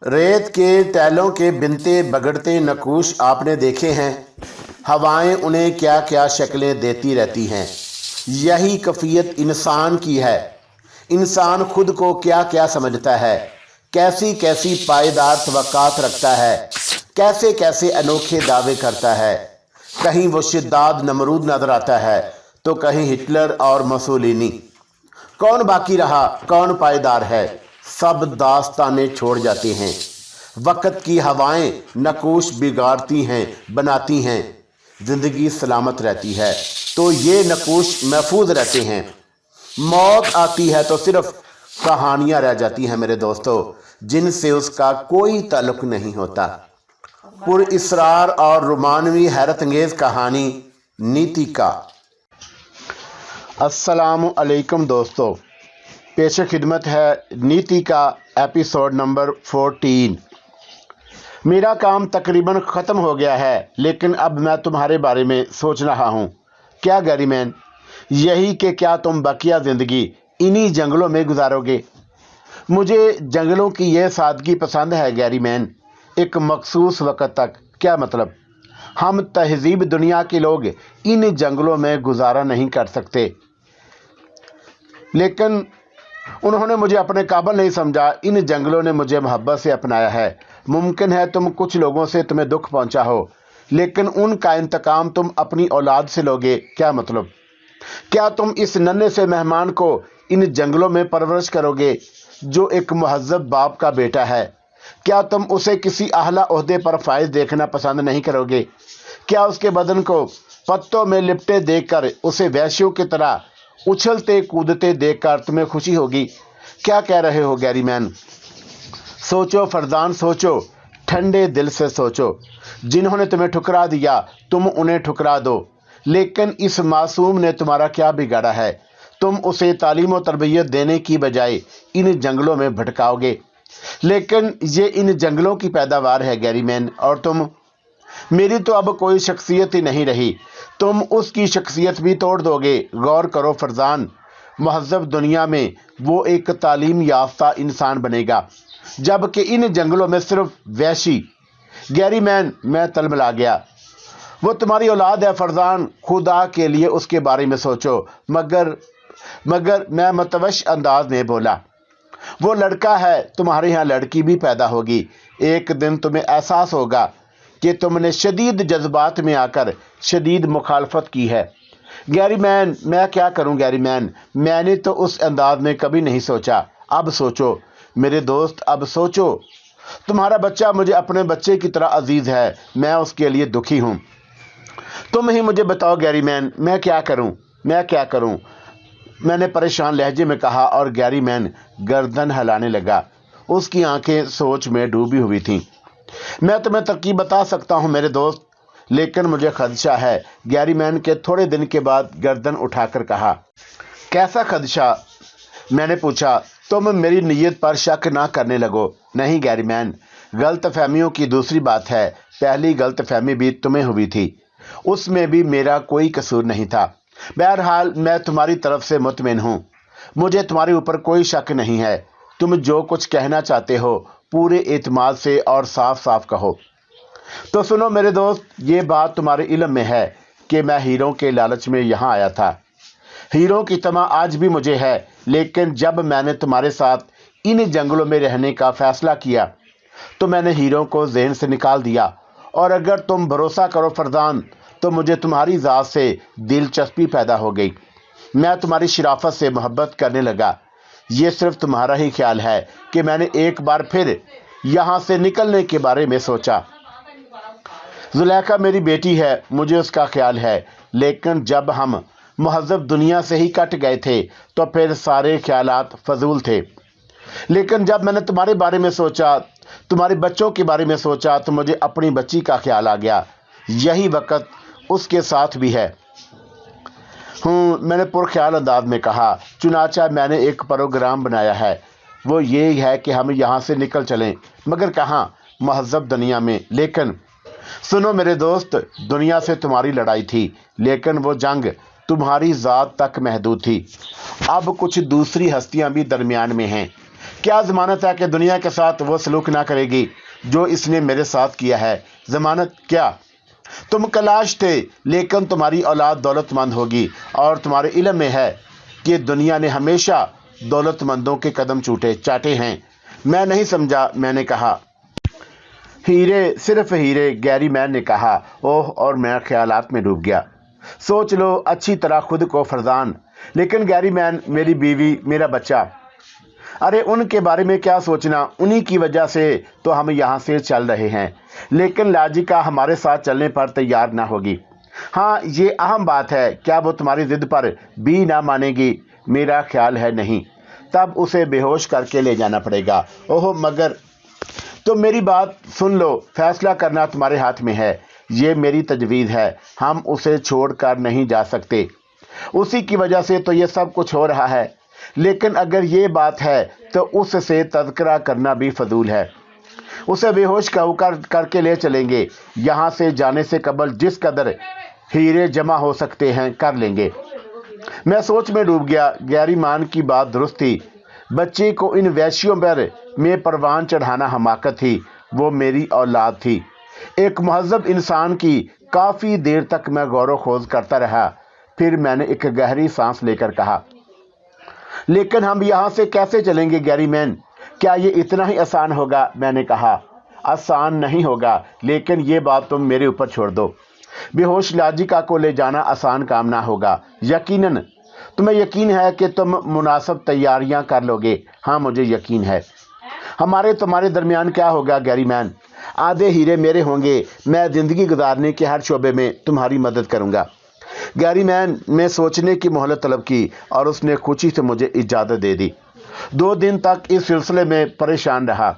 रेत के टैलों के बिनते बगड़ते नक्काश आपने देखे हैं। हवाएं उन्हें क्या क्या शक्लें देती रहती हैं। यही कैफियत इंसान की है। इंसान खुद को क्या क्या समझता है, कैसी कैसी पायदार तवक्कात रखता है, कैसे कैसे अनोखे दावे करता है। कहीं वो शिद्दाद नमरूद नजर आता है तो कहीं हिटलर और मुसोलिनी। कौन बाकी रहा, कौन पायदार है? सब दास्ताने छोड़ जाते हैं। वक्त की हवाएं नक्काश बिगाड़ती हैं, बनाती हैं। जिंदगी सलामत रहती है तो ये नक्काश महफूज रहते हैं। मौत आती है तो सिर्फ कहानियां रह जाती हैं मेरे दोस्तों, जिनसे उसका कोई ताल्लुक नहीं होता। पुरइसरार और रोमानवी हैरत अंगेज कहानी नीति का। अस्सलामु अलैकुम दोस्तों, पेश खिदमत है नीति का एपिसोड नंबर 14। मेरा काम तकरीबन ख़त्म हो गया है, लेकिन अब मैं तुम्हारे बारे में सोच रहा हूँ। क्या गैरीमैन, यही कि क्या तुम बकिया ज़िंदगी इन्हीं जंगलों में गुजारोगे? मुझे जंगलों की यह सादगी पसंद है गैरीमैन, एक मखसूस वक़्त तक। क्या मतलब? हम तहजीब दुनिया के लोग इन जंगलों में गुजारा नहीं कर सकते, लेकिन उन्होंने मुझे अपने काबिल नहीं समझा। इन जंगलों ने मुझे मोहब्बत से अपनाया है। मुमकिन है तुम कुछ लोगों से तुम्हें दुख पहुंचा हो, लेकिन उनका इंतकाम तुम अपनी औलाद से लोगे। क्या मतलब? क्या तुम इस नन्हे से मेहमान को इन जंगलों में परवरिश करोगे जो एक मुहज़्ज़ब बाप का बेटा है? क्या तुम उसे किसी आला ओहदे पर फायज देखना पसंद नहीं करोगे? क्या उसके बदन को पत्तों में लिपटे देखकर उसे वैश्यों की तरह उछलते कूदते देखकर तुम्हें खुशी होगी? क्या कह रहे हो गैरीमैन? सोचो फरजान, सोचो, ठंडे दिल से सोचो। जिन्होंने तुम्हें ठुकरा दिया तुम उन्हें ठुकरा दो, लेकिन इस मासूम ने तुम्हारा क्या बिगाड़ा है? तुम उसे तालीम और तरबियत देने की बजाय इन जंगलों में भटकाओगे। लेकिन ये इन जंगलों की पैदावार है गैरीमैन, और तुम। मेरी तो अब कोई शख्सियत ही नहीं रही, तुम उसकी शख्सियत भी तोड़ दोगे। गौर करो फरजान, महज़ब दुनिया में वो एक तालीम याफ्ता इंसान बनेगा, जबकि इन जंगलों में सिर्फ वैशी। गैरीमैन, मैं तलमला गया। वो तुम्हारी औलाद है फरजान, खुदा के लिए उसके बारे में सोचो। मगर मैं मतवश अंदाज में बोला, वो लड़का है, तुम्हारे यहाँ लड़की भी पैदा होगी। एक दिन तुम्हें एहसास होगा कि तुमने शदीद जज्बात में आकर शदीद मुखालफत की है। गैरीमैन, मैं क्या करूं गैरीमैन, मैंने तो उस अंदाज में कभी नहीं सोचा। अब सोचो मेरे दोस्त, अब सोचो। तुम्हारा बच्चा मुझे अपने बच्चे की तरह अजीज है, मैं उसके लिए दुखी हूं। तुम ही मुझे बताओ गैरीमैन, मैं क्या करूं? मैंने परेशान लहजे में कहा, और गैरीमैन गर्दन हिलाने लगा। उसकी आंखें सोच में डूबी हुई थीं। मैं तुम्हें तरकीब बता सकता हूं मेरे दोस्त, लेकिन मुझे खदशा है। गैरीमैन के थोड़े दिन के बाद गर्दन उठाकर कहा। कैसा खदशा? मैंने पूछा। तुम मेरी नीयत पर शक ना करने लगो। नहीं गैरीमैन, गलत फहमियों की दूसरी बात है। पहली गलत फहमी भी तुम्हें हुई थी, उसमें भी मेरा कोई कसूर नहीं था। बहरहाल मैं तुम्हारी तरफ से मुतमिन हूँ, मुझे तुम्हारे ऊपर कोई शक नहीं है। तुम जो कुछ कहना चाहते हो पूरे एतमाद से और साफ साफ कहो। तो सुनो मेरे दोस्त, ये बात तुम्हारे इल्म में है कि मैं हीरों के लालच में यहाँ आया था। हीरों की तमा आज भी मुझे है, लेकिन जब मैंने तुम्हारे साथ इन जंगलों में रहने का फैसला किया तो मैंने हीरों को ज़हन से निकाल दिया। और अगर तुम भरोसा करो फरजान, तो मुझे तुम्हारी ज़ात से दिलचस्पी पैदा हो गई। मैं तुम्हारी शराफत से मोहब्बत करने लगा। ये सिर्फ तुम्हारा ही ख्याल है कि मैंने एक बार फिर यहाँ से निकलने के बारे में सोचा। जुलेखा मेरी बेटी है, मुझे उसका ख्याल है, लेकिन जब हम महज़ब दुनिया से ही कट गए थे तो फिर सारे ख्यालात फजूल थे। लेकिन जब मैंने तुम्हारे बारे में सोचा, तुम्हारे बच्चों के बारे में सोचा, तो मुझे अपनी बच्ची का ख्याल आ गया। यही वक़्त उसके साथ भी है। मैंने पुरख्याल अंदाज में कहा। चुनाचा मैंने एक प्रोग्राम बनाया है, वो ये है कि हम यहाँ से निकल चलें। मगर कहाँ? महज़ब दुनिया में। लेकिन सुनो मेरे दोस्त, दुनिया से तुम्हारी लड़ाई थी, लेकिन वो जंग तुम्हारी ज़ात तक महदूद थी। अब कुछ दूसरी हस्तियाँ भी दरमियान में हैं, क्या जमानत है कि दुनिया के साथ वो सलूक ना करेगी जो इसने मेरे साथ किया है? जमानत क्या? तुम कलाश थे, लेकिन तुम्हारी औलाद दौलतमंद होगी, और तुम्हारे इल्म में है कि दुनिया ने हमेशा दौलतमंदों के कदम चाटे हैं। मैं नहीं समझा, मैंने कहा। हीरे, सिर्फ हीरे, गैरी मैन ने कहा। ओह, और मैं ख्यालात में डूब गया। सोच लो अच्छी तरह खुद को फरजान। लेकिन गैरी मैन, मेरी बीवी, मेरा बच्चा, अरे उनके बारे में क्या सोचना? उन्हीं की वजह से तो हम यहाँ से चल रहे हैं, लेकिन लाजिका हमारे साथ चलने पर तैयार ना होगी। हाँ, ये अहम बात है। क्या वो तुम्हारी जिद पर भी ना मानेगी? मेरा ख्याल है नहीं। तब उसे बेहोश करके ले जाना पड़ेगा। ओह, मगर तो मेरी बात सुन लो, फैसला करना तुम्हारे हाथ में है। ये मेरी तजवीज़ है, हम उसे छोड़कर नहीं जा सकते। उसी की वजह से तो ये सब कुछ हो रहा है। लेकिन अगर ये बात है तो उससे तज़किरा करना भी फजूल है। उसे बेहोश करके ले चलेंगे। यहाँ से जाने से कबल जिस कदर हीरे जमा हो सकते हैं कर लेंगे। मैं सोच में डूब गया। गैरी मान की बात दुरुस्त थी। बच्चे को इन वैश्यों पर में परवान चढ़ाना हमाकत थी। वो मेरी औलाद थी। एक महज़ब इंसान की। काफ़ी देर तक मैं गौर खोज करता रहा। फिर मैंने एक गहरी सांस लेकर कहा, लेकिन हम यहाँ से कैसे चलेंगे गैरी मैन? क्या ये इतना ही आसान होगा? मैंने कहा, आसान नहीं होगा, लेकिन ये बात तुम मेरे ऊपर छोड़ दो। बेहोश लाजिका को ले जाना आसान काम ना होगा। यकीनन। तुम्हें यकीन है कि तुम मुनासिब तैयारियां कर लोगे? हाँ, मुझे यकीन है। हमारे तुम्हारे दरमियान क्या होगा गैरी मैन? आधे हीरे मेरे होंगे। मैं ज़िंदगी गुजारने के हर शोबे में तुम्हारी मदद करूँगा। गैरी मैन ने सोचने की मोहलत तलब की और उसने खुशी से मुझे इजाज़त दे दी। 2 दिन तक इस सिलसिले में परेशान रहा।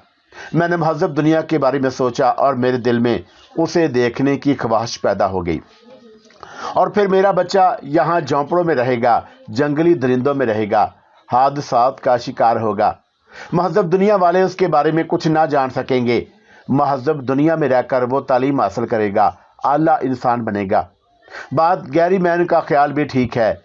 मैंने महज़ब दुनिया के बारे में सोचा और मेरे दिल में उसे देखने की ख्वाहिश पैदा हो गई। और फिर मेरा बच्चा यहाँ झोंपड़ों में रहेगा, जंगली दरिंदों में रहेगा, हादसात का शिकार होगा। महज़ब दुनिया वाले उसके बारे में कुछ ना जान सकेंगे। महज़ब दुनिया में रहकर वो तालीम हासिल करेगा, आला इंसान बनेगा। बात गैरी मैन का ख्याल भी ठीक है।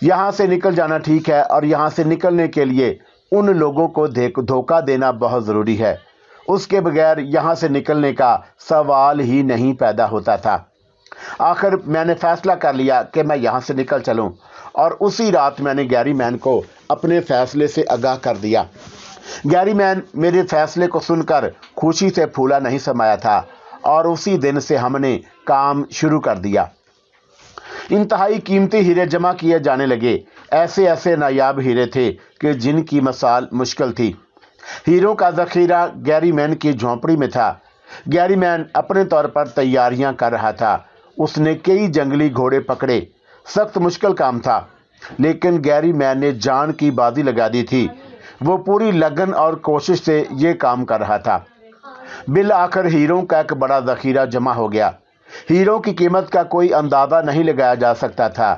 यहाँ से निकल जाना ठीक है, और यहाँ से निकलने के लिए उन लोगों को धोखा देना बहुत ज़रूरी है। उसके बगैर यहाँ से निकलने का सवाल ही नहीं पैदा होता था। आखिर मैंने फैसला कर लिया कि मैं यहाँ से निकल चलूँ, और उसी रात मैंने गैरी मैन को अपने फैसले से आगाह कर दिया। गैरी मैन मेरे फैसले को सुनकर खुशी से फूला नहीं समाया था, और उसी दिन से हमने काम शुरू कर दिया। इंतहाई कीमती हीरे जमा किए जाने लगे। ऐसे ऐसे नायाब हीरे थे कि जिनकी मिसाल मुश्किल थी। हीरों का ज़ख़ीरा गैरी मैन की झोंपड़ी में था। गैरी मैन अपने तौर पर तैयारियां कर रहा था। उसने कई जंगली घोड़े पकड़े। सख्त मुश्किल काम था, लेकिन गैरी मैन ने जान की बाजी लगा दी थी। वो पूरी लगन और कोशिश से ये काम कर रहा था। बिल आखिर हीरों का एक बड़ा ज़ख़ीरा जमा हो गया। हीरों की कीमत का कोई अंदाज़ा नहीं लगाया जा सकता था।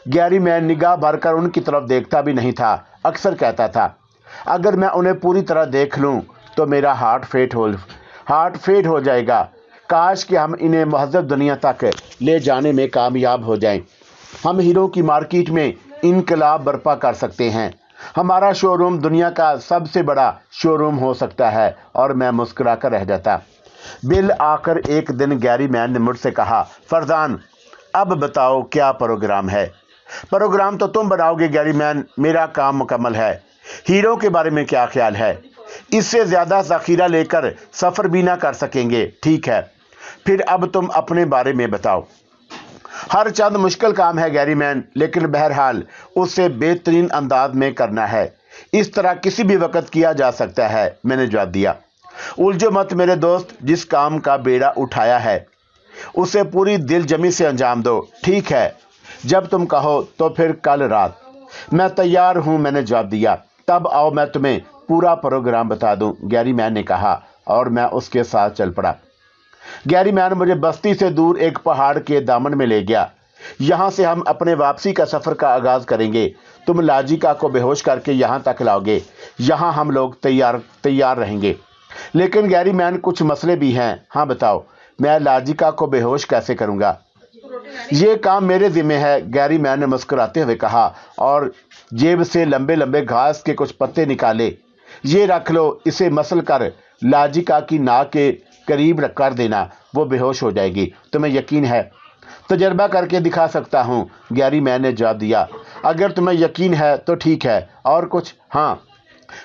गैरी मैन निगाह भरकर उनकी तरफ देखता भी नहीं था। अक्सर कहता था, अगर मैं उन्हें पूरी तरह देख लूं तो मेरा हार्ट फेट हो जाएगा। काश कि हम इन्हें महज़ब दुनिया तक ले जाने में कामयाब हो जाएं। हम हीरों की मार्केट में इनकलाब बर्पा कर सकते हैं। हमारा शोरूम दुनिया का सबसे बड़ा शोरूम हो सकता है। और मैं मुस्कुरा कर रह जाता। बिल आकर एक दिन गैरी मैन ने मुझसे कहा, फरजान, अब बताओ क्या प्रोग्राम है? प्रोग्राम तो तुम बनाओगे गैरी मैन, मेरा काम मुकम्मल है। हीरो के बारे में क्या ख्याल है? इससे ज़्यादा ज़ख़ीरा लेकर सफ़र भी ना कर सकेंगे। ठीक है, फिर अब तुम अपने बारे में बताओ। हर चंद मुश्किल काम है गैरी मैन, लेकिन बहरहाल उसे बेहतरीन अंदाज में करना है। इस तरह किसी भी वक्त किया जा सकता है। मैंने जवाब दिया, उलझो मत मेरे दोस्त, जिस काम का बेड़ा उठाया है उसे पूरी दिलजमी से अंजाम दो। ठीक है, जब तुम कहो तो फिर कल रात। मैं तैयार हूँ, मैंने जवाब दिया। तब आओ मैं तुम्हें पूरा प्रोग्राम बता दूं, गैरी मैन ने कहा, और मैं उसके साथ चल पड़ा। गैरी मैन मुझे बस्ती से दूर एक पहाड़ के दामन में ले गया। यहाँ से हम अपने वापसी का सफ़र का आगाज़ करेंगे। तुम लाजिका को बेहोश करके यहाँ तक लाओगे। यहाँ हम लोग तैयार रहेंगे। लेकिन गैरी मैन, कुछ मसले भी हैं। हाँ बताओ, मैं लाजिका को बेहोश कैसे करूँगा? ये काम मेरे ज़िम्मे है, गैरी मैन ने मुस्कुराते हुए कहा, और जेब से लंबे लंबे घास के कुछ पत्ते निकाले। ये रख लो, इसे मसल कर लाजिका की नाक के करीब कर देना, वो बेहोश हो जाएगी। तुम्हें यकीन है? तजर्बा करके दिखा सकता हूँ, गैरी मैन ने जवाब दिया। अगर तुम्हें यकीन है तो ठीक है, और कुछ? हाँ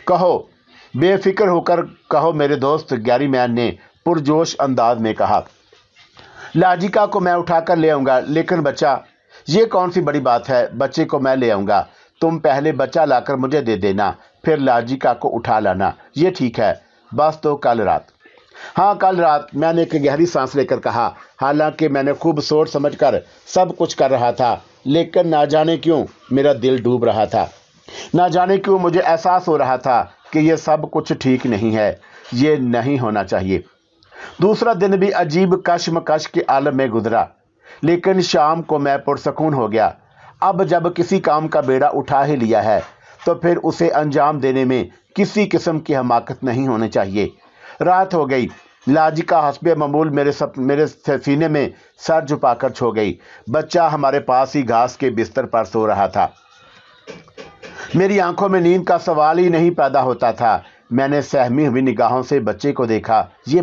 कहो, बेफिक्र होकर कहो मेरे दोस्त, गैरी मैन ने पुरजोश अंदाज में कहा। लाजिका को मैं उठाकर ले आऊँगा, लेकिन बच्चा? ये कौन सी बड़ी बात है, बच्चे को मैं ले आऊँगा। तुम पहले बच्चा लाकर मुझे दे देना, फिर लाजिका को उठा लाना। ये ठीक है, बस तो कल रात। हाँ कल रात, मैंने एक गहरी सांस लेकर कहा। हालांकि मैंने खूब सोच समझकर सब कुछ कर रहा था, लेकिन ना जाने क्यों मेरा दिल डूब रहा था। ना जाने क्यों मुझे एहसास हो रहा था कि ये सब कुछ ठीक नहीं है, ये नहीं होना चाहिए। दूसरा दिन भी अजीब कश्मकश के आलम में गुजरा, लेकिन शाम को मैं पुरसकून हो गया। अब जब किसी काम का बेड़ा उठा ही लिया है तो फिर उसे अंजाम देने में किसी किस्म की हमाकत नहीं होनी चाहिए। रात हो गई। लाजिका हस्बे मामूल मेरे सीने में सर झुकाकर सो गई। बच्चा हमारे पास ही घास के बिस्तर पर सो रहा था। मेरी आंखों में नींद का सवाल ही नहीं पैदा होता था। मैंने सहमी हुई निगाहों से बच्चे को देखा। ये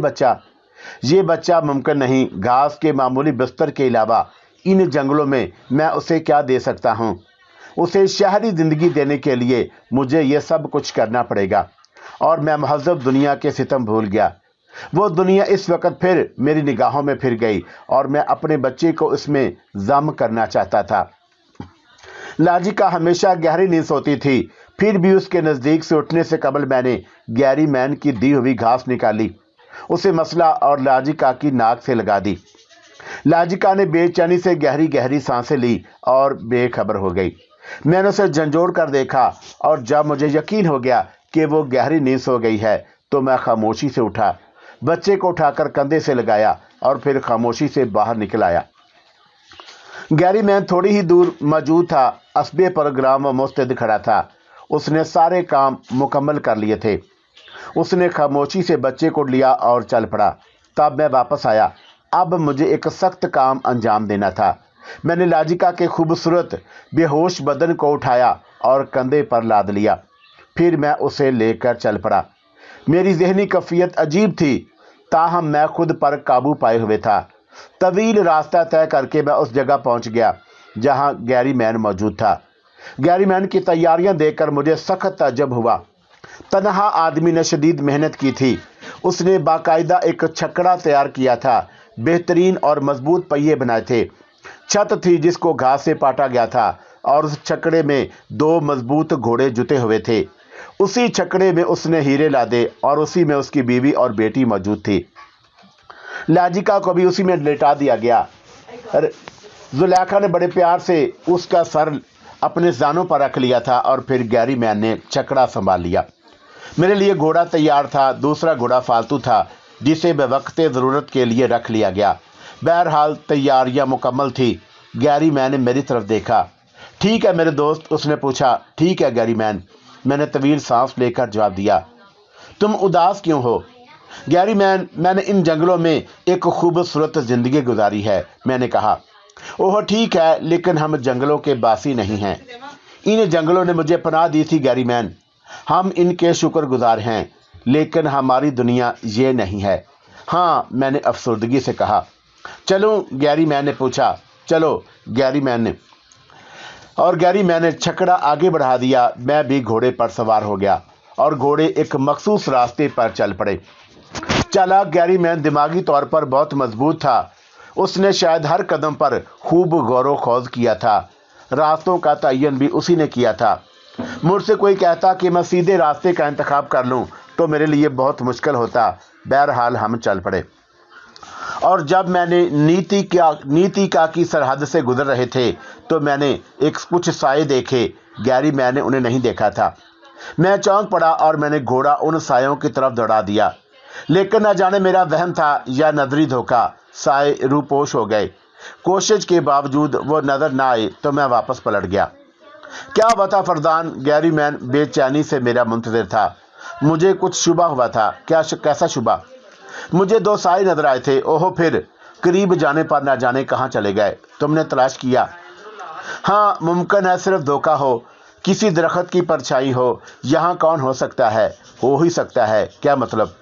बच्चा मुमकिन नहीं। घास के मामूली बिस्तर के अलावा इन जंगलों में मैं उसे क्या दे सकता हूँ? उसे शहरी ज़िंदगी देने के लिए मुझे ये सब कुछ करना पड़ेगा। और मैं महज़ब दुनिया के सितम भूल गया। वो दुनिया इस वक्त फिर मेरी निगाहों में फिर गई और मैं अपने बच्चे को इसमें जम करना चाहता था। लाजिका हमेशा गहरी नींद सोती थी, फिर भी उसके नज़दीक से उठने से कबल मैंने गैरी मैन की दी हुई घास निकाली, उसे मसला और लाजिका की नाक से लगा दी। लाजिका ने बेचैनी से गहरी गहरी सांसें ली और बेखबर हो गई। मैंने उसे झंझोड़ कर देखा और जब मुझे यकीन हो गया कि वो गहरी नींद सो गई है तो मैं खामोशी से उठा, बच्चे को उठाकर कंधे से लगाया और फिर खामोशी से बाहर निकल आया। गैरी मैन थोड़ी ही दूर मौजूद था। असबे पर गुलाम मुस्तैद खड़ा था। उसने सारे काम मुकम्मल कर लिए थे। उसने खामोशी से बच्चे को लिया और चल पड़ा। तब मैं वापस आया। अब मुझे एक सख्त काम अंजाम देना था। मैंने लाजिका के खूबसूरत बेहोश बदन को उठाया और कंधे पर लाद लिया। फिर मैं उसे लेकर चल पड़ा। मेरी ज़हनी कैफियत अजीब थी, ताहम मैं खुद पर काबू पाए हुए था। तवील रास्ता तय करके मैं उस जगह पहुंच गया जहां गैरी मैन मौजूद था। गैरी मैन की तैयारियां देखकर मुझे सख्त ताज्जुब हुआ। तनहा आदमी ने शदीद मेहनत की थी। उसने बाकायदा एक छकड़ा तैयार किया था। बेहतरीन और मजबूत पहिए बनाए थे। छत थी जिसको घास से पाटा गया था और उस छकड़े में 2 मजबूत घोड़े जुटे हुए थे। उसी छकड़े में उसने हीरे लादे और उसी में उसकी बीवी और बेटी मौजूद थी। लाजिका को भी उसी में लेटा दिया गया। जुलेखा ने बड़े प्यार से उसका सर अपने जानों पर रख लिया था और फिर गैरी मैन ने छकड़ा संभाल लिया। मेरे लिए घोड़ा तैयार था। दूसरा घोड़ा फालतू था जिसे बेवक्ते ज़रूरत के लिए रख लिया गया। बहरहाल तैयारियां मुकम्मल थी। गैरी मैन ने मेरी तरफ देखा। ठीक है मेरे दोस्त, उसने पूछा। ठीक है गैरी मैन, मैंने तवील सांस लेकर जवाब दिया। तुम उदास क्यों हो? गैरी मैन, मैंने इन जंगलों में एक खूबसूरत ज़िंदगी गुजारी है, मैंने कहा। ओह ठीक है, लेकिन हम जंगलों के बासी नहीं हैं। इन जंगलों ने मुझे पनाह दी थी गैरी मैन। हम इनके शुक्रगुजार हैं, लेकिन हमारी दुनिया ये नहीं है। हाँ, मैंने अफसरदगी से कहा। चलूं? गैरी मैन ने पूछा। चलो, गैरी मैन ने छकड़ा आगे बढ़ा दिया। मैं भी घोड़े पर सवार हो गया और घोड़े एक मखसूस रास्ते पर चल पड़े। चालाक गैरी मैन दिमागी तौर पर बहुत मजबूत था। उसने शायद हर कदम पर खूब गौर खोज किया था। रास्तों का तयन भी उसी ने किया था। मुझसे कोई कहता कि मैं सीधे रास्ते का इंतखाब कर लूं तो मेरे लिए बहुत मुश्किल होता। बहरहाल हम चल पड़े और जब मैंने नीतिका की सरहद से गुजर रहे थे तो मैंने कुछ साए देखे। गैरी मैन ने उन्हें नहीं देखा था। मैं चौंक पड़ा और मैंने घोड़ा उन सायों की तरफ दौड़ा दिया, लेकिन न जाने मेरा वहम था या नजरी धोखा, साए रूपोश हो गए। कोशिश के बावजूद वो नजर न आए तो मैं वापस पलट गया। क्या बता फरदान? गैरी मैन बेचैनी से मेरा मुंतज़िर था। मुझे कुछ शुबा हुआ था। कैसा शुबा? मुझे 2 साए नजर आए थे। ओहो, फिर करीब जाने पर न जाने कहाँ चले गए। तुमने तलाश किया? हाँ, मुमकिन है सिर्फ धोखा हो। किसी दरख्त की परछाई हो, यहाँ कौन हो सकता है? हो ही सकता है, क्या मतलब?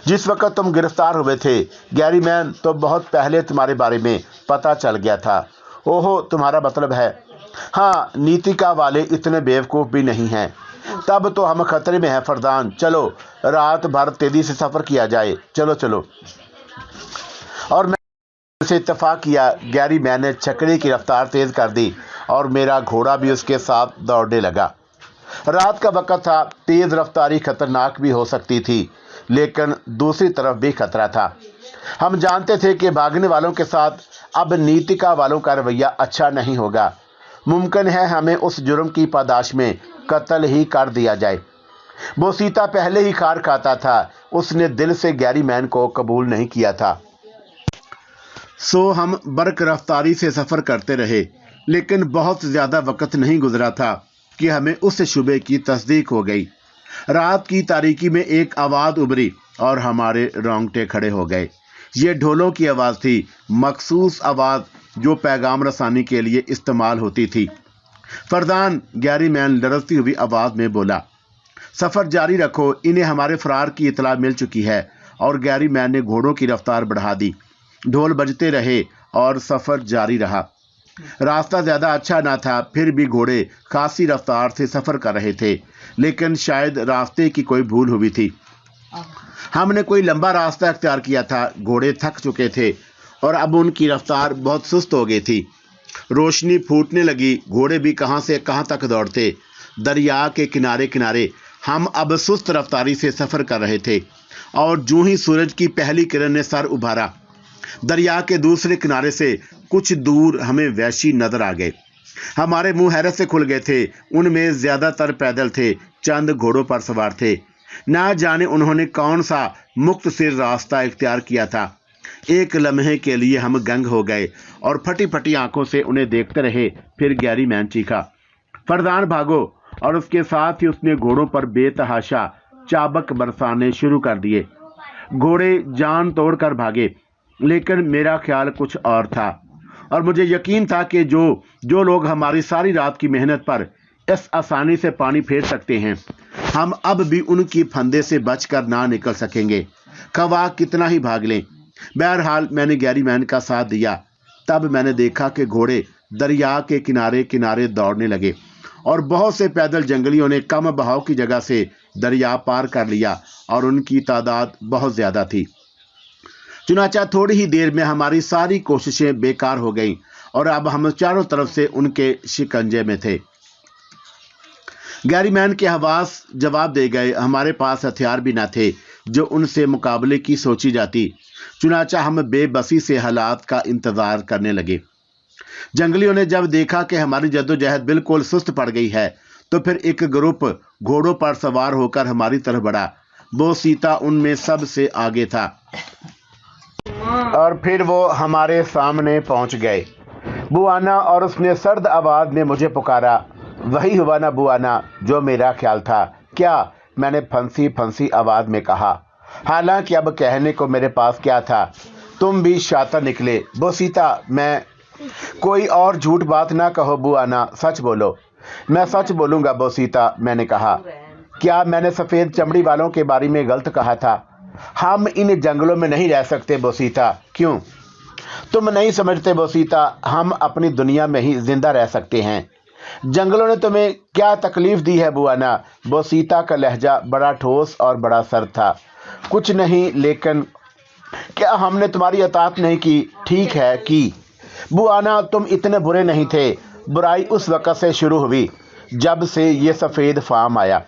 जिस वक्त तुम गिरफ्तार हुए थे गैरी मैन, तो बहुत पहले तुम्हारे बारे में पता चल गया था। ओहो, तुम्हारा मतलब है? हाँ, नीतिका वाले इतने बेवकूफ़ भी नहीं हैं। तब तो हम खतरे में हैं फरदान। चलो रात भर तेजी से सफ़र किया जाए, चलो चलो। और मैं से इत्तेफाक किया। गैरी मैन ने छकड़े की रफ्तार तेज़ कर दी और मेरा घोड़ा भी उसके साथ दौड़ने लगा। रात का वक्त था, तेज़ रफ्तारी खतरनाक भी हो सकती थी, लेकिन दूसरी तरफ भी खतरा था। हम जानते थे कि भागने वालों के साथ अब नीतिका वालों का रवैया अच्छा नहीं होगा। मुमकिन है हमें उस जुर्म की पादाश में कत्ल ही कर दिया जाए। बोसीता पहले ही खार खाता था, उसने दिल से गैरी मैन को कबूल नहीं किया था। सो हम बर्क रफ्तारी से सफ़र करते रहे, लेकिन बहुत ज़्यादा वक्त नहीं गुजरा था कि हमें उस शुबे की तस्दीक हो गई। रात की तारीकी में एक आवाज़ उभरी और हमारे रोंगटे खड़े हो गए। ये ढोलों की आवाज़ थी, मखसूस आवाज़ जो पैगाम रसानी के लिए इस्तेमाल होती थी। फरदान, गैरी मैन लरजती हुई आवाज़ में बोला, सफ़र जारी रखो, इन्हें हमारे फरार की इतला मिल चुकी है। और गैरी मैन ने घोड़ों की रफ्तार बढ़ा दी। ढोल बजते रहे और सफ़र जारी रहा। रास्ता ज़्यादा अच्छा ना था, फिर भी घोड़े खासी रफ्तार से सफ़र कर रहे थे, लेकिन शायद रास्ते की कोई भूल हुई थी। हमने कोई लंबा रास्ता अख्तियार किया था। घोड़े थक चुके थे और अब उनकी रफ्तार बहुत सुस्त हो गई थी। रोशनी फूटने लगी, घोड़े भी कहाँ से कहाँ तक दौड़ते। दरिया के किनारे किनारे हम अब सुस्त रफ्तारी से सफ़र कर रहे थे और जूं ही सूरज की पहली किरण ने सर उभारा, दरिया के दूसरे किनारे से कुछ दूर हमें वैशी नजर आ गए। हमारे मुंह हैरत से खुल गए थे। उनमें ज़्यादातर पैदल थे, चंद घोड़ों पर सवार थे। ना जाने उन्होंने कौन सा मुख्तसर रास्ता इख्तियार किया था। एक लम्हे के लिए हम गंग हो गए और फटी फटी आंखों से उन्हें देखते रहे। फिर गैरी मैन चीखा, फरदान भागो! और उसके साथ ही उसने घोड़ों पर बेतहाशा चाबक बरसाने शुरू कर दिए। घोड़े जान तोड़कर भागे, लेकिन मेरा ख्याल कुछ और था और मुझे यकीन था कि जो लोग हमारी सारी रात की मेहनत पर इस आसानी से पानी फेर सकते हैं, हम अब भी उनकी फंदे से बचकर ना निकल सकेंगे, खवा कितना ही भाग लें। बहरहाल मैंने गैरी मैन का साथ दिया। तब मैंने देखा कि घोड़े दरिया के किनारे किनारे दौड़ने लगे और बहुत से पैदल जंगलियों ने कम बहाव की जगह से दरिया पार कर लिया और उनकी तादाद बहुत ज़्यादा थी। चुनाचा थोड़ी ही देर में हमारी सारी कोशिशें बेकार हो गईं और अब हम चारों तरफ से उनके शिकंजे में थे। गैरी मैन के हवास जवाब दे गए। हमारे पास हथियार भी न थे जो उनसे मुकाबले की सोची जाती। चुनाचा हम बेबसी से हालात का इंतज़ार करने लगे। जंगलियों ने जब देखा कि हमारी जद्दोजहद बिल्कुल सुस्त पड़ गई है, तो फिर एक ग्रुप घोड़ों पर सवार होकर हमारी तरफ बढ़ा। बोसीता उनमें सबसे आगे था और फिर वो हमारे सामने पहुंच गए। बुआना, और उसने सर्द आवाज़ में मुझे पुकारा। वही हुआ ना बुआना जो मेरा ख्याल था? क्या? मैंने फंसी फंसी आवाज़ में कहा। हालांकि अब कहने को मेरे पास क्या था। तुम भी शातिर निकले। बोसीता, मैं कोई और झूठ बात ना कहो बुआना, सच बोलो। मैं सच बोलूँगा बोसीता, मैंने कहा। क्या मैंने सफ़ेद चमड़ी वालों के बारे में गलत कहा था? हम इन जंगलों में नहीं रह सकते बोसीता। क्यों? तुम नहीं समझते बोसीता, हम अपनी दुनिया में ही जिंदा रह सकते हैं। जंगलों ने तुम्हें क्या तकलीफ दी है बुआना? बोसीता का लहजा बड़ा ठोस और बड़ा सर्द था। कुछ नहीं, लेकिन क्या हमने तुम्हारी अतात नहीं की? ठीक है की। बुआना, तुम इतने बुरे नहीं थे। बुराई उस वक़्त से शुरू हुई जब से ये सफ़ेद फार्म आया।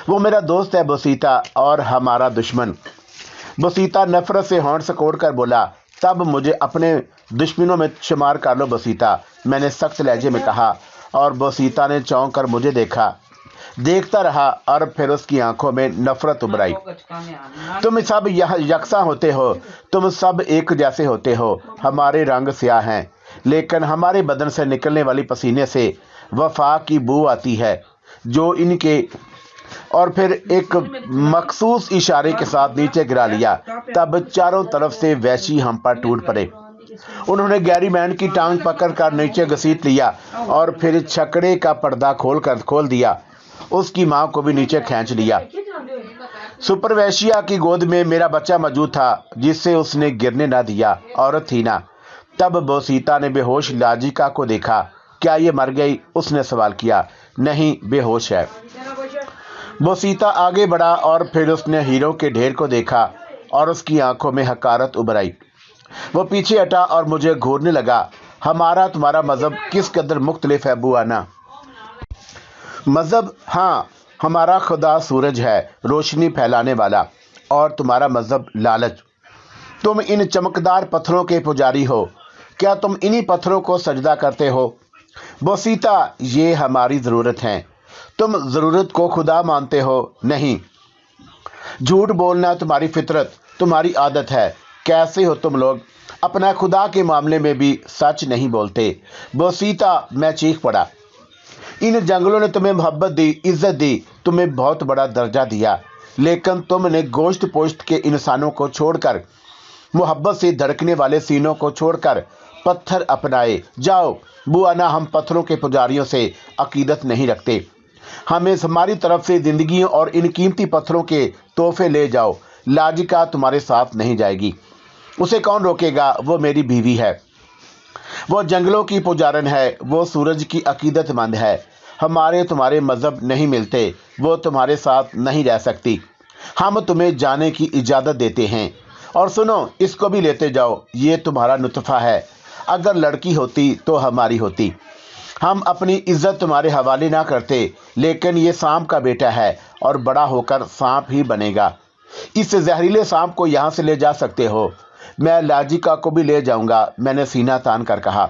वो मेरा दोस्त है बोसीता, और हमारा दुश्मन। बोसीता नफरत से होंठ सिकोड़ कर बोला। तब मुझे अपने दुश्मनों में शुमार कर लो बोसीता, मैंने सख्त लहजे में कहा। और बोसीता ने चौंक कर मुझे देखता रहा और फिर उसकी आंखों में नफरत उभर आई। तुम सब यहाँ यकसा होते हो, तुम सब एक जैसे होते हो। हमारे रंग स्याह हैं, लेकिन हमारे बदन से निकलने वाली पसीने से वफा की बू आती है जो इनके। और फिर एक मखसूस इशारे के साथ नीचे गिरा लिया। तब चारों तरफ से वैशी हम पर टूट पड़े। उन्होंने गैरी मैन की टांग पकड़कर नीचे घसीट लिया और फिर छकड़े का पर्दा खोल दिया। उसकी माँ को भी नीचे खींच लिया। सुपरवेशिया की गोद में मेरा बच्चा मौजूद था जिससे उसने गिरने ना दिया। औरत थी ना। तब बोसीता ने बेहोश लाजिका को देखा। क्या ये मर गई? उसने सवाल किया। नहीं, बेहोश है। बोसीता आगे बढ़ा और फिर उसने हीरो के ढेर को देखा और उसकी आंखों में हकारत उभर आई। वो पीछे हटा और मुझे घूरने लगा। हमारा तुम्हारा मजहब किस कदर मुख्तलिफ है बुआना। मजहब? हाँ, हमारा खुदा सूरज है, रोशनी फैलाने वाला, और तुम्हारा मजहब लालच। तुम इन चमकदार पत्थरों के पुजारी हो। क्या तुम इन्हीं पत्थरों को सजदा करते हो? बोसीता, ये हमारी ज़रूरत है। तुम ज़रूरत को खुदा मानते हो? नहीं। झूठ बोलना तुम्हारी फितरत, तुम्हारी आदत है। कैसे हो तुम लोग? अपना खुदा के मामले में भी सच नहीं बोलते। बोसीता, मैं चीख पड़ा। इन जंगलों ने तुम्हें मोहब्बत दी, इज्जत दी, तुम्हें बहुत बड़ा दर्जा दिया, लेकिन तुमने गोश्त पोश्त के इंसानों को छोड़कर, मोहब्बत से धड़कने वाले सीनों को छोड़कर पत्थर अपनाए। जाओ बुआना, हम पत्थरों के पुजारियों से अकीदत नहीं रखते। हमें हमारी तरफ से जिंदगियों और इन कीमती पत्थरों के तोहफे ले जाओ। लाजिका तुम्हारे साथ नहीं जाएगी। उसे कौन रोकेगा? वो मेरी बीवी है। वो जंगलों की पुजारन है। वो सूरज की अकीदतमंद है। हमारे तुम्हारे मजहब नहीं मिलते। वो तुम्हारे साथ नहीं रह सकती। हम तुम्हें जाने की इजाज़त देते हैं। और सुनो, इसको भी लेते जाओ। ये तुम्हारा नुतफ़ा है। अगर लड़की होती तो हमारी होती। हम अपनी इज्जत तुम्हारे हवाले ना करते, लेकिन ये सांप का बेटा है और बड़ा होकर सांप ही बनेगा। इस जहरीले सांप को यहाँ से ले जा सकते हो। मैं लाजिका को भी ले जाऊंगा, मैंने सीना तान कर कहा।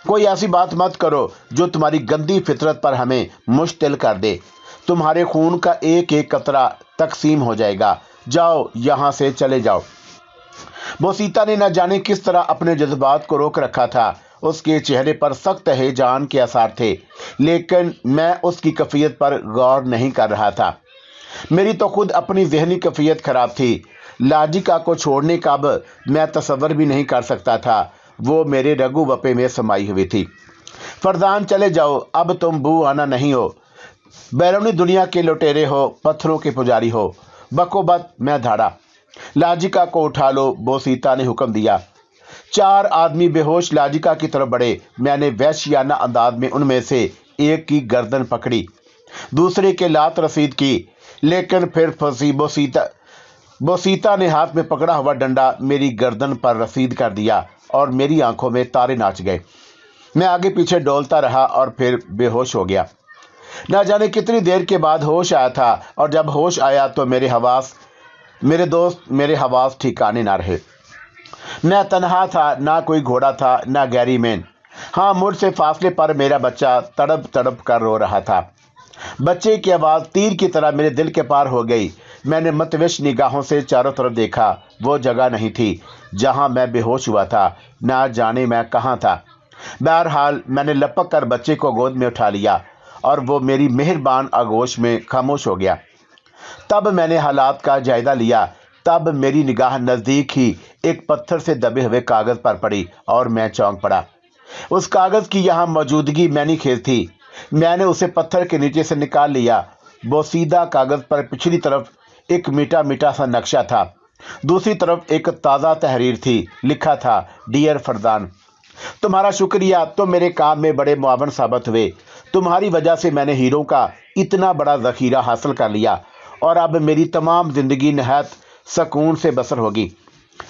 कोई ऐसी बात मत करो जो तुम्हारी गंदी फितरत पर हमें मुश्तिल कर दे। तुम्हारे खून का एक एक कतरा तकसीम हो जाएगा। जाओ, यहाँ से चले जाओ। बोसीता ने न जाने किस तरह अपने जज्बात को रोक रखा था। उसके चेहरे पर सख्त हैजान के आसार थे, लेकिन मैं उसकी कैफियत पर गौर नहीं कर रहा था। मेरी तो खुद अपनी जहनी कैफियत खराब थी। लाजिका को छोड़ने का अब मैं तसव्वुर भी नहीं कर सकता था। वो मेरे रगू वपे में समाई हुई थी। फरजान, चले जाओ। अब तुम बुआना नहीं हो, बैरूनी दुनिया के लुटेरे हो, पत्थरों के पुजारी हो। बकोबत, मैं धाड़ा। लाजिका को उठा लो, बोसीता ने हुक्म दिया। 4 आदमी बेहोश लाजिका की तरफ बढ़े। मैंने वहशियाना अंदाज में उनमें से एक की गर्दन पकड़ी, दूसरे के लात रसीद की, लेकिन फिर फंसी। बोसीता ने हाथ में पकड़ा हुआ डंडा मेरी गर्दन पर रसीद कर दिया और मेरी आंखों में तारे नाच गए। मैं आगे पीछे डोलता रहा और फिर बेहोश हो गया। न जाने कितनी देर के बाद होश आया था, और जब होश आया तो मेरे हवास ठिकाने ना रहे। मैं तन्हा था, ना कोई घोड़ा था, ना गैरी मैन। हाँ, मुझसे फासले पर मेरा बच्चा तड़प तड़प कर रो रहा था। बच्चे की आवाज़ तीर की तरह मेरे दिल के पार हो गई। मैंने मतविश निगाहों से चारों तरफ देखा। वो जगह नहीं थी जहाँ मैं बेहोश हुआ था। ना जाने मैं कहाँ था। बहरहाल मैंने लपक कर बच्चे को गोद में उठा लिया और वो मेरी मेहरबान आगोश में खामोश हो गया। तब मैंने हालात का जायजा लिया। तब मेरी निगाह नज़दीक ही एक पत्थर से दबे हुए कागज़ पर पड़ी और मैं चौंक पड़ा। उस कागज़ की यहाँ मौजूदगी मैंने खेल थी। मैंने उसे पत्थर के नीचे से निकाल लिया। बोसीदा कागज़ पर पिछली तरफ एक मीठा मीठा सा नक्शा था, दूसरी तरफ एक ताज़ा तहरीर थी। लिखा था, डियर फरजान, तुम्हारा शुक्रिया, तुम मेरे काम में बड़े मुआवन साबित हुए। तुम्हारी वजह से मैंने हीरों का इतना बड़ा ज़ख़ीरा हासिल कर लिया और अब मेरी तमाम ज़िंदगी नहायत सुकून से बसर होगी।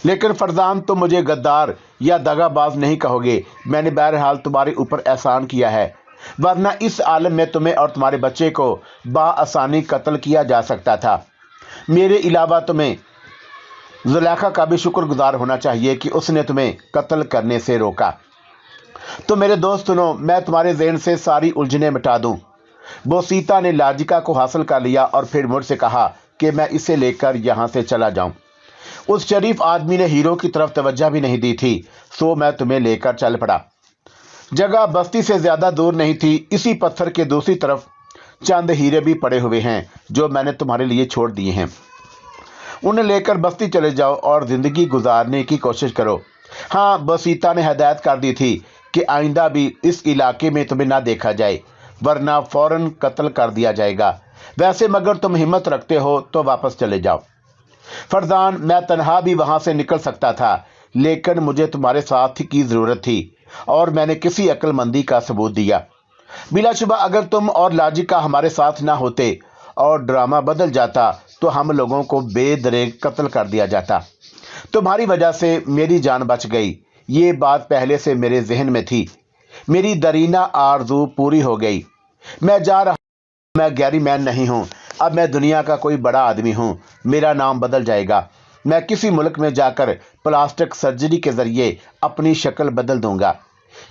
लेकिन फरजान, तुम मुझे गद्दार या दगाबाज नहीं कहोगे। मैंने बहरहाल तुम्हारे ऊपर एहसान किया है, वरना इस आलम में तुम्हें और तुम्हारे बच्चे को बाआसानी कत्ल किया जा सकता था। मेरे अलावा तुम्हें जुलेखा का भी शुक्रगुजार होना चाहिए कि उसने तुम्हें कत्ल करने से रोका। तो मेरे दोस्त सुनो, मैं तुम्हारे ज़हन से सारी उलझनें मिटा दूं। बोसीता ने लाजिका को हासिल कर लिया और फिर मुझसे कहा कि मैं इसे लेकर यहाँ से चला जाऊँ। उस शरीफ आदमी ने हीरो की तरफ तवज्जो भी नहीं दी थी, सो मैं तुम्हें लेकर चल पड़ा। जगह बस्ती से ज़्यादा दूर नहीं थी। इसी पत्थर के दूसरी तरफ चंद हीरे भी पड़े हुए हैं जो मैंने तुम्हारे लिए छोड़ दिए हैं। उन्हें लेकर बस्ती चले जाओ और ज़िंदगी गुजारने की कोशिश करो। ہاں بسیتا نے ہدایت کر دی تھی کہ آئندہ بھی اس علاقے میں تمہیں نہ دیکھا جائے ورنہ فوراً قتل کر دیا جائے گا۔ ویسے مگر تم ہمت رکھتے ہو تو واپس چلے جاؤ۔ فرزان میں تنہا بھی وہاں سے نکل سکتا تھا لیکن مجھے تمہارے ساتھ کی ضرورت تھی اور میں نے کسی عقل مندی کا ثبوت دیا۔ بلا شبہ اگر تم اور لاجکا ہمارے ساتھ نہ ہوتے اور ڈرامہ بدل جاتا تو ہم لوگوں کو بے دریغ قتل کر دیا جاتا۔ تمہاری وجہ سے میری جان بچ گئی، یہ بات پہلے سے میرے ذہن میں تھی۔ میری درینہ آرزو پوری ہو گئی۔ میں جا رہا ہوں، میں گیری مین نہیں ہوں، اب میں دنیا کا کوئی بڑا آدمی ہوں۔ میرا نام بدل جائے گا، میں کسی ملک میں جا کر پلاسٹک سرجری کے ذریعے اپنی شکل بدل دوں گا۔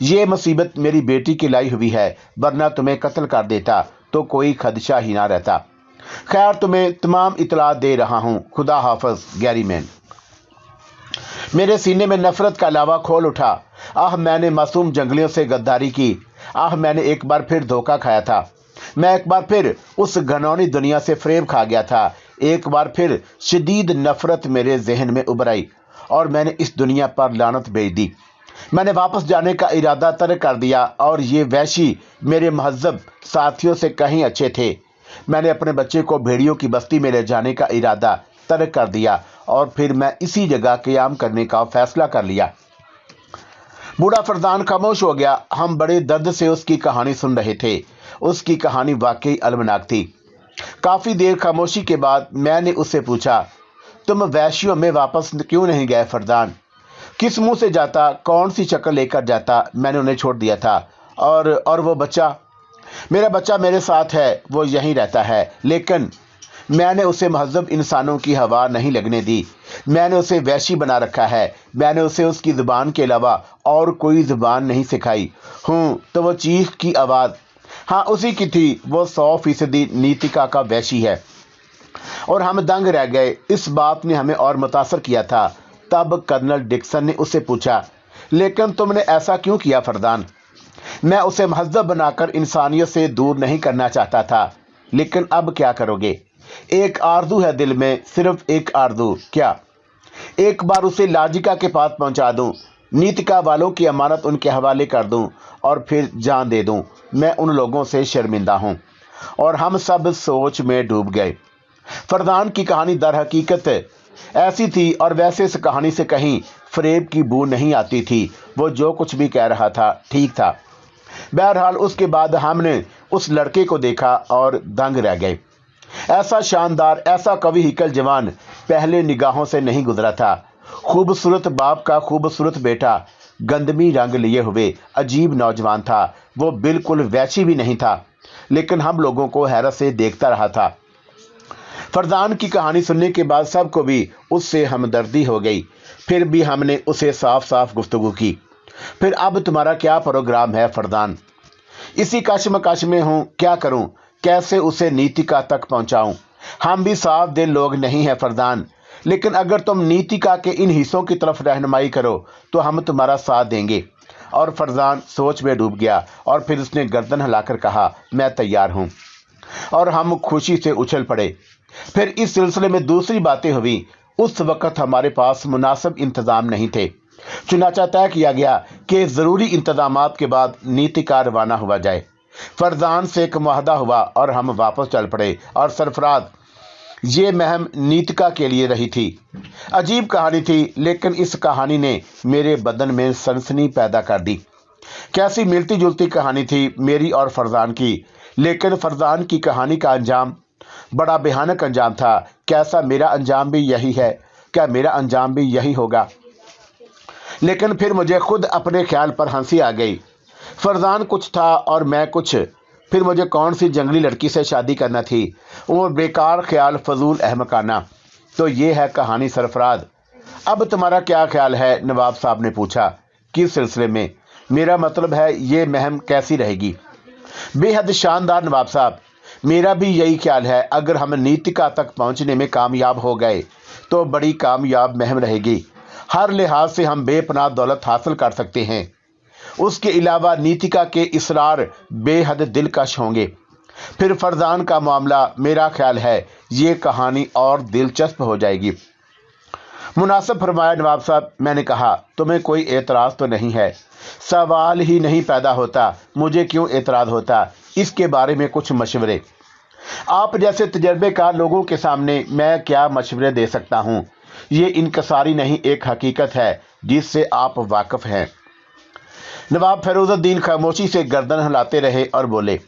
یہ مصیبت میری بیٹی کی لائی ہوئی ہے، ورنہ تمہیں قتل کر دیتا تو کوئی خدشہ ہی نہ رہتا۔ خیر تمہیں تمام اطلاعات دے رہا ہوں، خدا حافظ گیری مین۔ میرے سینے میں نفرت کا لاوا کھول اٹھا۔ آہ میں نے معصوم جنگلیوں سے غداری کی، آہ میں نے ایک بار پھر دھوکہ کھایا تھا، میں ایک بار پھر اس گھنونی دنیا سے فریب کھا گیا تھا۔ ایک بار پھر شدید نفرت میرے ذہن میں ابھر آئی اور میں نے اس دنیا پر لعنت بھیج دی۔ میں نے واپس جانے کا ارادہ ترک کر دیا اور یہ وحشی میرے مہذب ساتھیوں سے کہیں اچھے تھے۔ میں نے اپنے بچے کو بھیڑیوں کی بستی میں لے جانے کا ارادہ ترک کر دیا اور پھر میں اسی جگہ قیام کرنے کا فیصلہ کر لیا۔ بوڑھا فرزان خاموش ہو گیا۔ ہم بڑے درد سے اس کی کہانی سن رہے تھے۔ اس کی کہانی واقعی المناک تھی۔ کافی دیر خاموشی کے بعد میں نے اس سے پوچھا، تم وحشیوں میں واپس کیوں نہیں گئے فرزان؟ کس منہ سے جاتا، کون سی شکل لے کر جاتا؟ میں نے انہیں چھوڑ دیا تھا۔ اور وہ بچہ؟ میرا بچہ میرے ساتھ ہے، وہ یہیں رہتا ہے، لیکن میں نے اسے مہذب انسانوں کی ہوا نہیں لگنے دی۔ میں نے اسے وحشی بنا رکھا ہے۔ میں نے اسے اس کی زبان کے علاوہ اور کوئی زبان نہیں سکھائی۔ تو وہ چیخ کی آواز ہاں اسی کی تھی۔ وہ 100% نیتکا کا وحشی ہے۔ اور ہم دنگ رہ گئے۔ اس بات نے ہمیں اور متاثر کیا تھا۔ تب کرنل ڈکسن نے اس سے پوچھا، لیکن تم نے ایسا کیوں کیا فرزان؟ میں اسے مہذب بنا کر انسانیت سے دور نہیں کرنا چاہتا تھا، لیکن اب کیا کرو گے؟ ایک آرزو ہے دل میں، صرف ایک آرزو۔ کیا؟ ایک بار اسے لاجکا کے پاس پہنچا دوں، نیتکا والوں کی امانت ان کے حوالے کر دوں اور پھر جان دے دوں۔ میں ان لوگوں سے شرمندہ ہوں۔ اور ہم سب سوچ میں ڈوب گئے۔ فرزان کی کہانی در حقیقت ایسی تھی اور ویسے اس کہانی سے کہیں فریب کی بو نہیں آتی تھی۔ وہ جو کچھ بھی کہہ رہا تھا ٹھیک تھا۔ بہرحال اس کے بعد ہم نے اس لڑکے کو دیکھا اور دنگ رہ گئے۔ ایسا شاندار، ایسا قوی ہیکل جوان پہلے نگاہوں سے نہیں گزرا تھا۔ خوبصورت باپ کا خوبصورت بیٹا، گندمی رنگ لیے ہوئے عجیب نوجوان تھا۔ وہ بالکل وحشی بھی نہیں تھا، لیکن ہم لوگوں کو حیرت سے دیکھتا رہا تھا۔ فرزان کی کہانی سننے کے بعد سب کو بھی اس سے ہمدردی ہو گئی۔ پھر بھی ہم نے اسے صاف صاف گفتگو کی۔ پھر اب تمہارا کیا پروگرام ہے فرزان؟ اسی کشمکش میں ہوں، کیا کروں؟ کیسے اسے نیتکا تک پہنچاؤں؟ ہم بھی صاف دل لوگ نہیں ہیں فرزان، لیکن اگر تم نیتکا کے ان حصوں کی طرف رہنمائی کرو تو ہم تمہارا ساتھ دیں گے۔ اور فرزان سوچ میں ڈوب گیا اور پھر اس نے گردن ہلا کر کہا، میں تیار ہوں۔ اور ہم خوشی سے اچھل پڑے۔ پھر اس سلسلے میں دوسری باتیں ہوئی۔ اس وقت ہمارے پاس مناسب انتظام نہیں تھے، چنانچہ طے کیا گیا کہ ضروری انتظامات کے بعد نیتکا روانہ ہوا جائے۔ فرزان سے ایک معاہدہ ہوا اور ہم واپس چل پڑے۔ اور سرفراز، یہ مہم نیتکا کے لیے رہی تھی۔ عجیب کہانی تھی، لیکن اس کہانی نے میرے بدن میں سنسنی پیدا کر دی۔ کیسی ملتی جلتی کہانی تھی میری اور فرزان کی، لیکن فرزان کی کہانی کا انجام بڑا بھیانک انجام تھا۔ کیسا میرا انجام بھی یہی ہے؟ کیا میرا انجام بھی یہی ہوگا؟ لیکن پھر مجھے خود اپنے خیال پر ہنسی آ گئی۔ فرزان کچھ تھا اور میں کچھ۔ پھر مجھے کون سی جنگلی لڑکی سے شادی کرنا تھی؟ وہ بیکار خیال، فضول احمقانہ۔ تو یہ ہے کہانی سرفراز۔ اب تمہارا کیا خیال ہے؟ نواب صاحب نے پوچھا۔ کس سلسلے میں؟ میرا مطلب ہے یہ مہم کیسی رہے گی؟ بے حد شاندار نواب صاحب، میرا بھی یہی خیال ہے۔ اگر ہم نیتکا تک پہنچنے میں کامیاب ہو گئے تو بڑی کامیاب مہم رہے گی۔ ہر لحاظ سے ہم بے پناہ دولت حاصل کر سکتے ہیں۔ اس کے علاوہ نیتکا کے اصرار بے حد دلکش ہوں گے۔ پھر فرزان کا معاملہ، میرا خیال ہے یہ کہانی اور دلچسپ ہو جائے گی۔ मुनासिब फरमाया नवाब साहब। मैंने कहा, तुम्हें कोई एतराज़ तो नहीं है? सवाल ही नहीं पैदा होता, मुझे क्यों एतराज़ होता? इसके बारे में कुछ मशवरे। आप जैसे तजर्बेकार लोगों के सामने मैं क्या मशवरे दे सकता हूँ? ये इनकसारी नहीं, एक हकीकत है जिससे आप वाकिफ हैं। नवाब फैरुज़ुद्दीन खामोशी से गर्दन हिलाते रहे और बोले,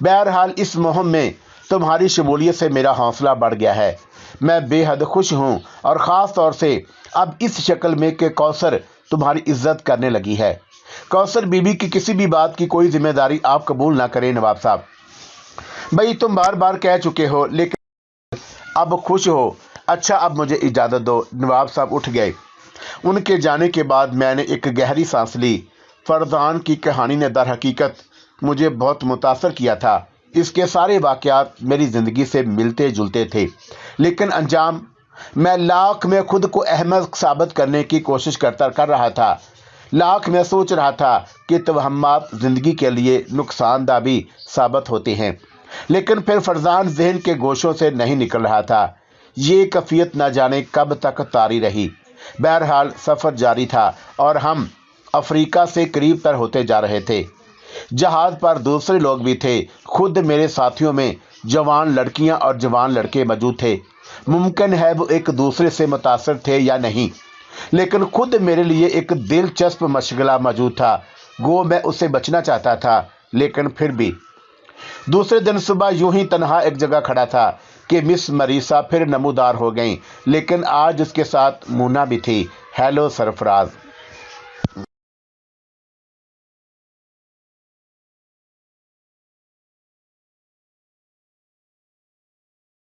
बहरहाल इस मुहिम में तुम्हारी शमूलियत से मेरा हौसला बढ़ गया है। मैं बेहद खुश हूँ, और ख़ास तौर से अब इस शक्ल में कि कौसर तुम्हारी इज्जत करने लगी है। कौसर बीबी की किसी भी बात की कोई जिम्मेदारी आप कबूल ना करें नवाब साहब। भाई तुम बार बार कह चुके हो, लेकिन अब खुश हो। अच्छा, अब मुझे इजाज़त दो। नवाब साहब उठ गए। उनके जाने के बाद मैंने एक गहरी सांस ली। फरजान की कहानी ने दर हकीकत मुझे बहुत मुतासर किया था। इसके सारे वाक़यात मेरी ज़िंदगी से मिलते जुलते थे, लेकिन अंजाम, मैं लाख में खुद को अहमक साबित करने की कोशिश कर रहा था। लाख में सोच रहा था कि तवहमात ज़िंदगी के लिए नुकसानदा भी साबित होते हैं, लेकिन फिर फरजान जहन के गोशों से नहीं निकल रहा था। ये कैफियत न जाने कब तक तारी रही। बहरहाल सफ़र जारी था और हम अफ्रीका से करीब तर होते जा रहे थे। जहाज़ पर दूसरे लोग भी थे। खुद मेरे साथियों में जवान लड़कियां और जवान लड़के मौजूद थे। मुमकिन है वो एक दूसरे से मुतासर थे या नहीं, लेकिन खुद मेरे लिए एक दिलचस्प मशगला मौजूद था। गो मैं उससे बचना चाहता था, लेकिन फिर भी। दूसरे दिन सुबह यूं ही तन्हा एक जगह खड़ा था कि मिस मरीसा फिर नमूदार हो गईं, लेकिन आज उसके साथ मूना भी थी। हेलो सरफराज।